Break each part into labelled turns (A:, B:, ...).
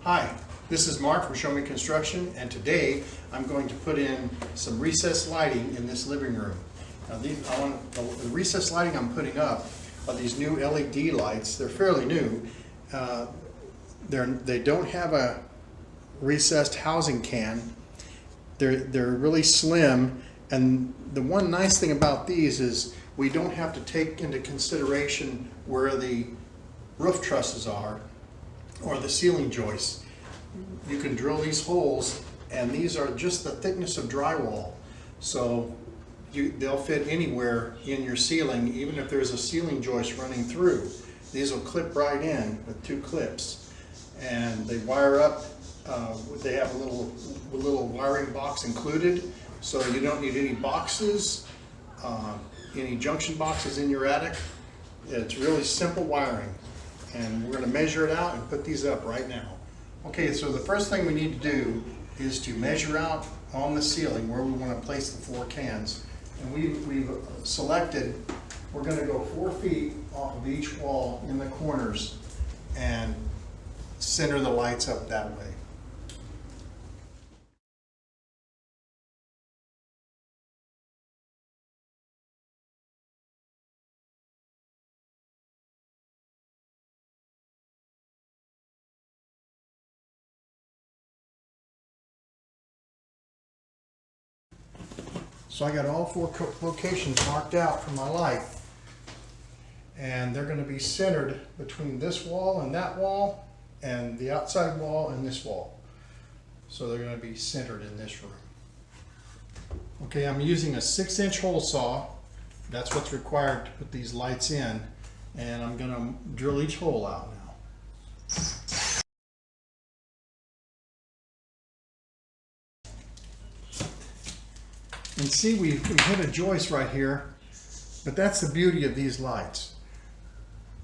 A: Hi, this is Mark from Show Me Construction, and today I'm going to put in some recessed lighting in this living room. Now the recessed lighting I'm putting up are these new LED lights. They're fairly new. They don't have a recessed housing can. They're really slim, and the one nice thing about these is we don't have to take into consideration where the roof trusses are or the ceiling joists. You can drill these holes, and these are just the thickness of drywall, so they'll fit anywhere in your ceiling, even if there's a ceiling joist running through. These will clip right in with two clips, and they wire up. They have a little wiring box included, so you don't need any boxes, any junction boxes in your attic. It's really simple wiring, and we're going to measure it out and put these up right now. Okay, so the first thing we need to do is to measure out on the ceiling where we want to place the 4 cans. And we've selected, we're going to go 4 feet off of each wall in the corners and center the lights up that way. So I got all 4 locations marked out for my light, and they're going to be centered between this wall and that wall, and the outside wall and this wall. So they're going to be centered in this room. Okay, I'm using a 6-inch hole saw. That's what's required to put these lights in, and I'm going to drill each hole out now. And see, we hit a joist right here, but that's the beauty of these lights.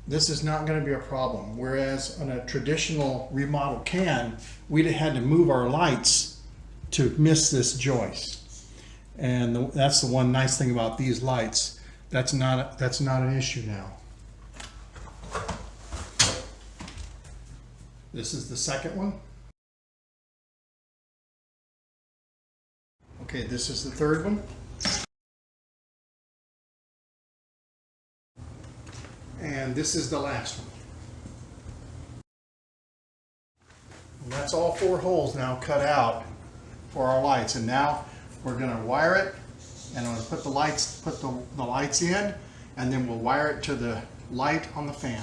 A: This is not going to be a problem. Whereas on a traditional remodel can, we'd have had to move our lights to miss this joist. And that's the one nice thing about these lights. That's not an issue now. This is the second one. Okay, this is the third one. And this is the last one. And that's all 4 holes now cut out for our lights. And now we're going to wire it, and I'm going to put the lights in, and then we'll wire it to the light on the fan.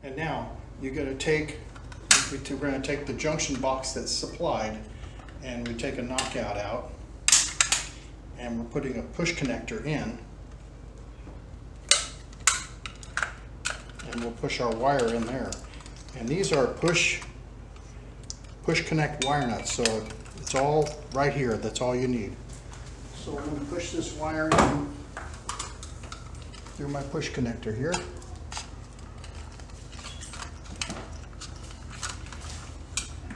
A: And now we're going to take the junction box that's supplied, and we take a knockout out, and we're putting a push connector in, and we'll push our wire in there. And these are push connect wire nuts, so it's all right here. That's all you need. So I'm going to push this wire in through my push connector here.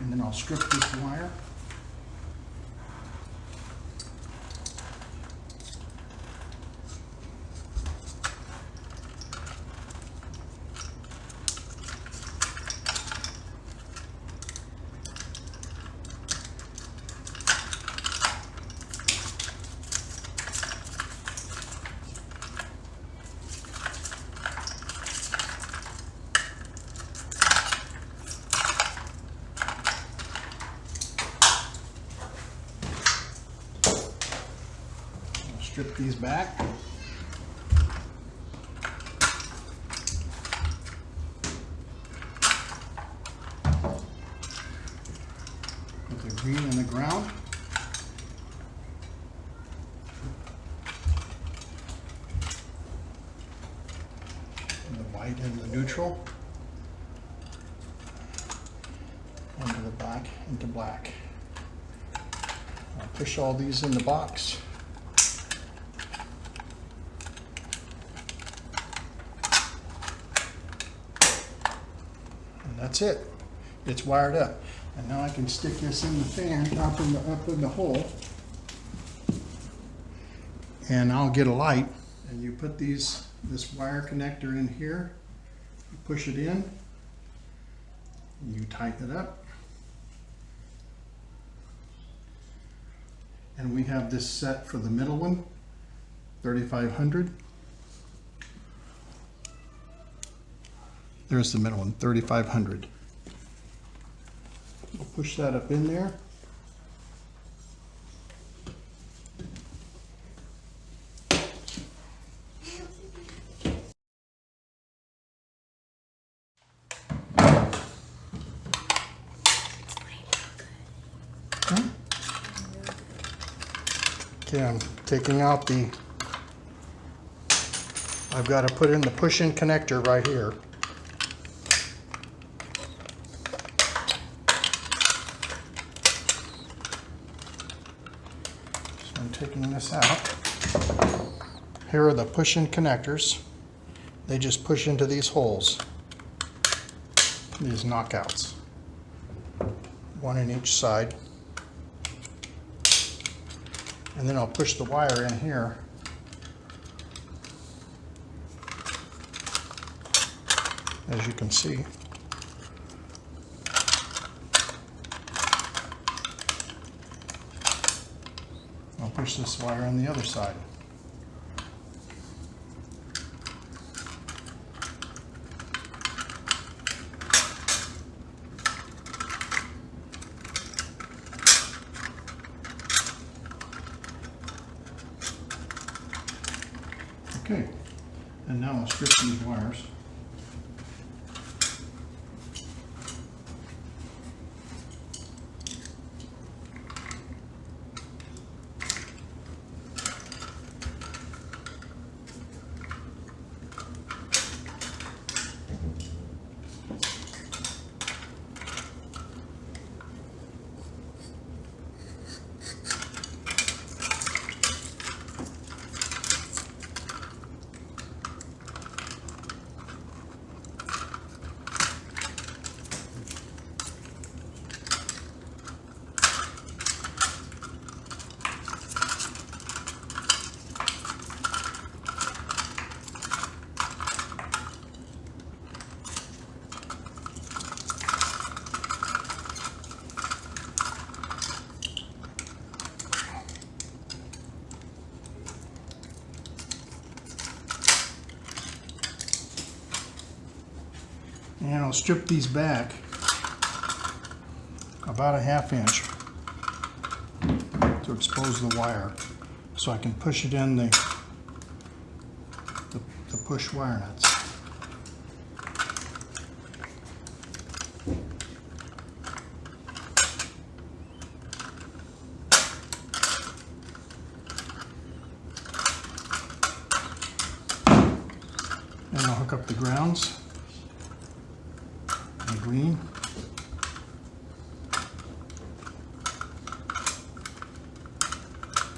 A: And then I'll strip this wire. strip these back. Put the green in the ground. And the white in the neutral. Into the black, into black. I'll push all these in the box. And that's it. It's wired up. And now I can stick this in the fan up in the hole. And I'll get a light. And you put this wire connector in here. You push it in. You tighten it up. And we have this set for the middle one, 3500. There's the middle one, 3500. We'll push that up in there. Okay, I'm taking out I've got to put in the push-in connector right here. So I'm taking this out. Here are the push-in connectors. They just push into these holes, these knockouts, one in each side. And then I'll push the wire in here. As you can see. I'll push this wire on the other side. Okay, and now I'll strip these wires. And I'll strip these back about a 1/2 inch to expose the wire so I can push it in the push wire nuts. And I'll hook up the grounds. Green.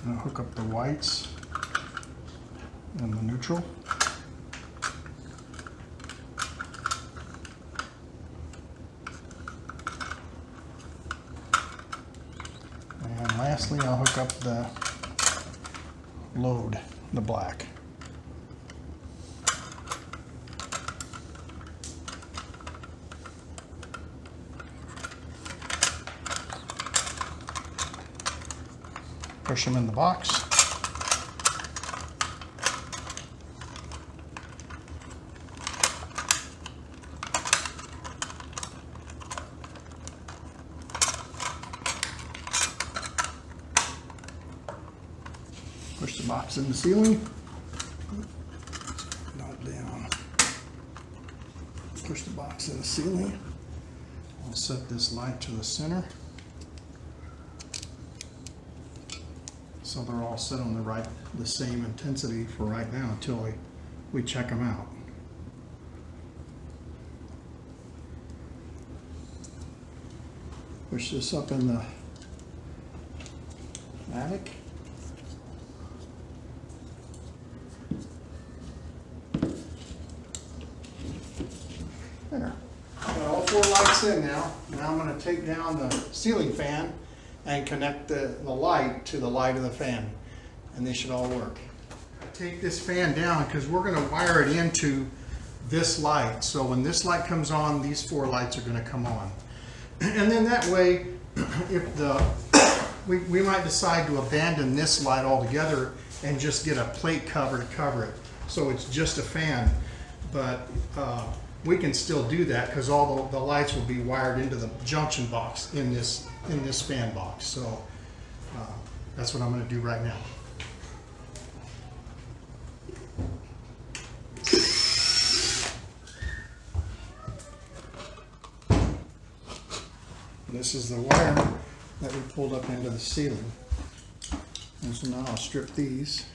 A: And I'll hook up the whites and the neutral. And lastly, I'll hook up the load, the black. Push them in the box. Push Push the box in the ceiling. Not down. Push the box in the ceiling. I'll set this light to the center. So they're all set on the same intensity for right now until we check them out. Push this up in the attic. There. Got all 4 lights in now. Now I'm going to take down the ceiling fan and connect the light to the light of the fan, and they should all work. Take this fan down because we're going to wire it into this light. So when this light comes on, these 4 lights are going to come on. And then that way, if we might decide to abandon this light altogether and just get a plate cover to cover it. So it's just a fan, but we can still do that because all the lights will be wired into the junction box in this fan box. So that's what I'm going to do right now. This is the wire that we pulled up into the ceiling. And so now I'll strip these.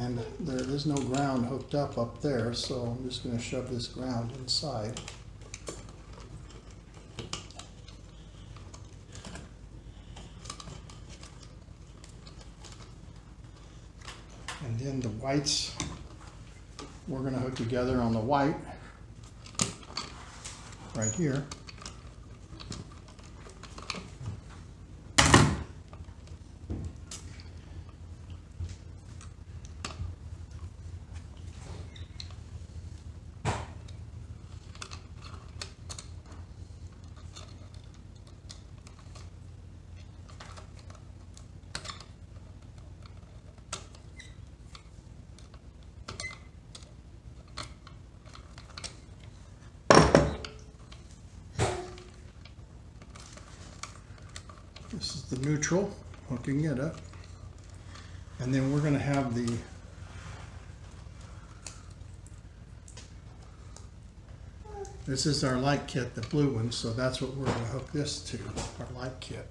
A: And there is no ground hooked up there, so I'm just going to shove this ground inside. And then the whites, we're going to hook together on the white right here. This is the neutral, hooking it up. And then we're going to have this is our light kit, the blue one, so that's what we're going to hook this to, our light kit.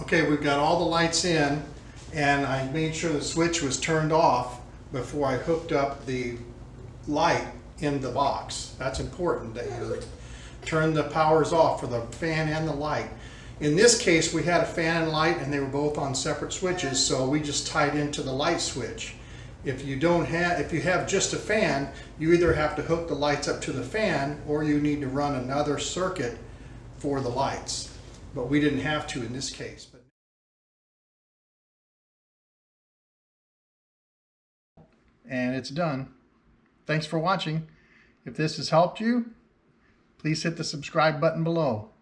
A: Okay, we've got all the lights in, and I made sure the switch was turned off before I hooked up the light in the box. That's important that you turn the powers off for the fan and the light. In this case, we had a fan and light, and they were both on separate switches, so we just tied into the light switch. If you have just a fan, you either have to hook the lights up to the fan, or you need to run another circuit for the lights. But we didn't have to in this case. And it's done. Thanks for watching. If this has helped you, please hit the subscribe button below.